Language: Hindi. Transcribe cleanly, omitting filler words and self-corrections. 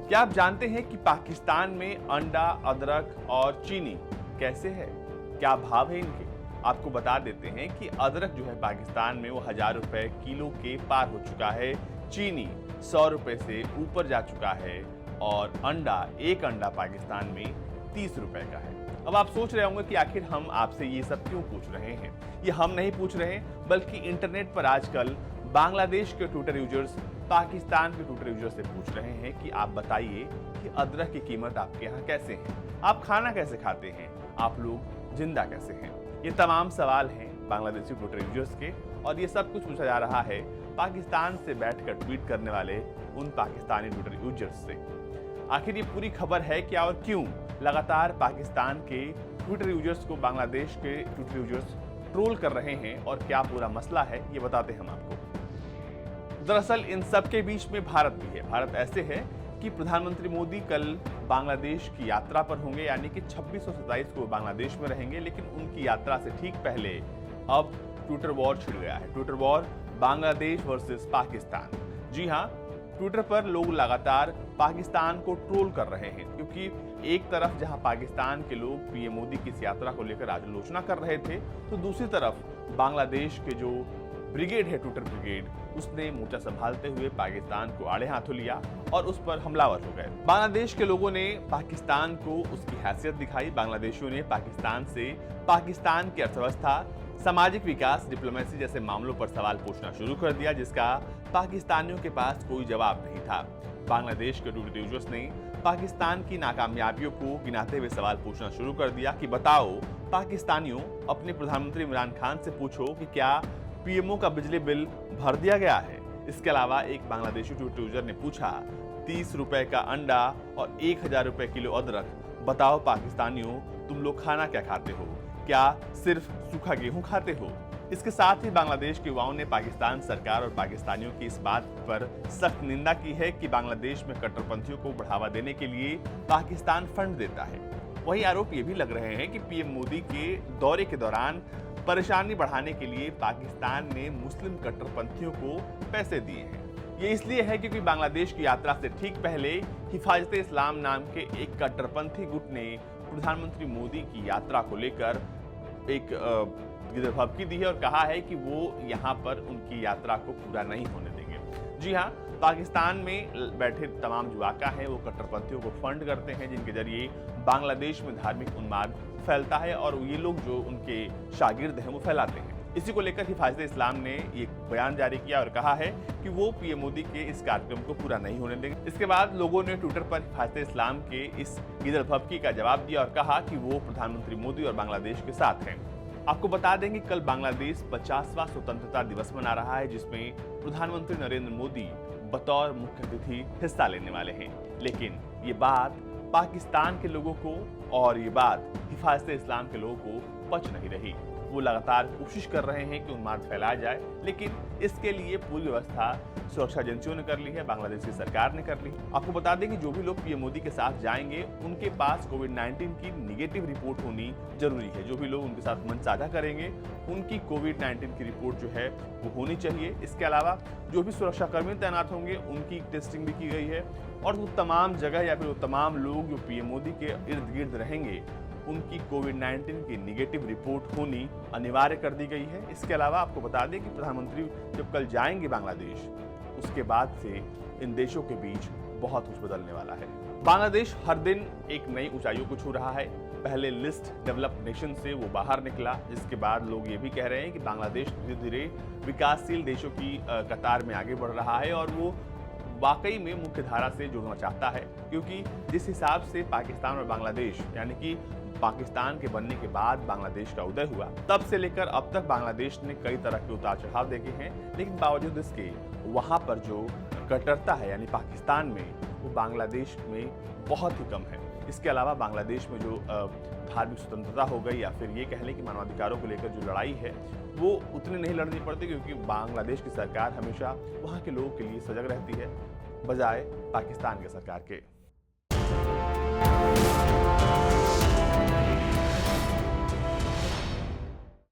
क्या आप जानते हैं कि पाकिस्तान में अंडा, अदरक और चीनी कैसे है? क्या भाव है इनके? आपको बता देते हैं कि अदरक जो है पाकिस्तान में वो 1000 रुपए किलो के पार हो चुका है, चीनी 100 रुपए से ऊपर जा चुका है और एक अंडा पाकिस्तान में 30 रुपए का है। अब आप सोच रहे होंगे कि आखिर हम आपसे ये सब क्यों पूछ रहे हैं? ये हम नहीं पूछ रहे हैं, बल्कि इंटरनेट पर आजकल बांग्लादेश के ट्विटर यूजर्स पाकिस्तान के ट्विटर यूजर से पूछ रहे हैं कि आप बताइए कि अदरक की कीमत आपके यहाँ कैसे है, आप खाना कैसे खाते हैं, आप लोग जिंदा कैसे हैं। ये तमाम सवाल हैं बांग्लादेशी ट्विटर यूजर्स के और ये सब कुछ पूछा जा रहा है पाकिस्तान से बैठकर ट्वीट करने वाले उन पाकिस्तानी ट्विटर यूजर्स से। आखिर ये पूरी खबर है क्या और क्यों लगातार पाकिस्तान के ट्विटर यूजर्स को बांग्लादेश के ट्विटर यूजर्स ट्रोल कर रहे हैं और क्या पूरा मसला है, ये बताते हैं हम आपको। दरअसल इन सब के बीच में भारत भी है। भारत ऐसे है कि प्रधानमंत्री मोदी कल बांग्लादेश की यात्रा पर होंगे, यानी कि 26 और 27 को बांग्लादेश में रहेंगे, लेकिन उनकी यात्रा से ठीक पहले अब ट्विटर वॉर छिड़ गया है। Twitter war Bangladesh versus Pakistan. जी हाँ, ट्विटर पर लोग लगातार पाकिस्तान को ट्रोल कर रहे हैं, क्योंकि एक तरफ जहां पाकिस्तान के लोग पीएम मोदी की इस यात्रा को लेकर आलोचना कर रहे थे, तो दूसरी तरफ बांग्लादेश के जो ब्रिगेड है, ट्विटर ब्रिगेड, उसने मोर्चा संभालते हुए पाकिस्तान को आड़े हाथों लिया और उस पर हमलावर हो गए। बांग्लादेश के लोगों ने पाकिस्तान को उसकी हैसियत दिखाई। बांग्लादेशियों ने पाकिस्तान से पाकिस्तान की अर्थव्यवस्था, सामाजिक विकास, डिप्लोमेसी जैसे मामलों पर सवाल पूछना शुरू कर दिया, जिसका पाकिस्तानियों के पास कोई जवाब नहीं था। बांग्लादेश के ट्विटर यूजर्स ने पाकिस्तान की नाकामयाबियों को गिनाते हुए सवाल पूछना शुरू कर दिया कि बताओ पाकिस्तानियों, अपने प्रधानमंत्री इमरान खान से पूछो कि क्या पीएमओ का बिजली बिल भर दिया गया है। इसके अलावा एक बांग्लादेशी ट्विटर यूजर ने पूछा 30 रुपए का अंडा और 1000 रुपए किलो अदरक, बताओ पाकिस्तानियों तुम लोग खाना क्या खाते हो? क्या सिर्फ सूखा गेहूं खाते हो? इसके साथ ही बांग्लादेश के युवाओं ने पाकिस्तान सरकार और पाकिस्तानियों की इस बात पर सख्त निंदा की है कि बांग्लादेश में कट्टरपंथियों को बढ़ावा देने के लिए पाकिस्तान फंड देता है। वही आरोप ये भी लग रहे हैं कि पीएम मोदी के दौरे के दौरान परेशानी बढ़ाने के लिए पाकिस्तान ने मुस्लिम कट्टरपंथियों को पैसे दिए हैं। ये इसलिए है क्योंकि बांग्लादेश की यात्रा से ठीक पहले हिफाजते इस्लाम नाम के एक कट्टरपंथी गुट ने प्रधानमंत्री मोदी की यात्रा को लेकर एक गिरफ्तारी दी है और कहा है कि वो यहाँ पर उनकी यात्रा को पूरा नहीं होने देंगे। जी हाँ, पाकिस्तान में बैठे तमाम जो वाक़ा हैं वो कट्टरपंथियों को फंड करते हैं, जिनके जरिए बांग्लादेश में धार्मिक उन्माद फैलता है और ये लोग जो उनके शागिर्द हैं वो फैलाते हैं। इसी को लेकर हिफाजते इस्लाम ने एक बयान जारी किया और कहा है कि वो पीएम मोदी के इस कार्यक्रम को पूरा नहीं होने देंगे। इसके बाद लोगों ने ट्विटर पर हिफाजते इस्लाम के इस गिरफ्तारी का जवाब दिया और कहा कि वो प्रधानमंत्री मोदी और बांग्लादेश के साथ हैं। आपको बता दें कि कल बांग्लादेश 50वां स्वतंत्रता दिवस मना रहा है, जिसमें प्रधानमंत्री नरेंद्र मोदी बतौर मुख्य अतिथि हिस्सा लेने वाले हैं। लेकिन ये बात पाकिस्तान के लोगों को और ये बात हिफाजते इस्लाम के लोगों को पच नहीं रही। वो लगातार कोशिश कर रहे हैं कि उन्माद फैलाया जाए, लेकिन इसके लिए पूरी व्यवस्था सुरक्षा एजेंसियों ने कर ली है, बांग्लादेश की सरकार ने कर ली। आपको बता दें कि जो भी लोग पीएम मोदी के साथ जाएंगे उनके पास कोविड-19 की निगेटिव रिपोर्ट होनी जरूरी है। जो भी लोग उनके साथ मन साझा करेंगे उनकी कोविड-19 की रिपोर्ट जो है वो होनी चाहिए। इसके अलावा जो भी सुरक्षाकर्मी तैनात होंगे उनकी टेस्टिंग भी की गई है और वो तमाम जगह या फिर वो तमाम लोग जो पीएम मोदी के इर्द गिर्द रहेंगे उनकी कोविड-19 की निगेटिव रिपोर्ट होनी अनिवार्य कर दी गई है। इसके अलावा आपको बता दें कि प्रधानमंत्री जब कल जाएंगे बांग्लादेश, उसके बाद से इन देशों के बीच बहुत कुछ बदलने वाला है। बांग्लादेश हर दिन एक नई ऊंचाइयों को छू रहा है। पहले लिस्ट डेवलप्ड नेशन से वो बाहर निकला, जिसके बाद लोग ये भी कह रहे हैं कि बांग्लादेश धीरे धीरे विकासशील देशों की कतार में आगे बढ़ रहा है और वो वाकई में मुख्य धारा से जुड़ना चाहता है, क्योंकि जिस हिसाब से पाकिस्तान और बांग्लादेश, यानी कि पाकिस्तान के बनने के बाद बांग्लादेश का उदय हुआ, तब से लेकर अब तक बांग्लादेश ने कई तरह के उतार चढ़ाव देखे हैं, लेकिन बावजूद इसके वहां पर जो कट्टरता है यानी पाकिस्तान में, वो बांग्लादेश में बहुत ही कम है। इसके अलावा बांग्लादेश में जो धार्मिक स्वतंत्रता हो गई या फिर ये कह लें कि मानवाधिकारों को लेकर जो लड़ाई है वो उतनी नहीं लड़नी पड़ती, क्योंकि बांग्लादेश की सरकार हमेशा वहाँ के लोगों के लिए सजग रहती है, बजाय पाकिस्तान की सरकार के।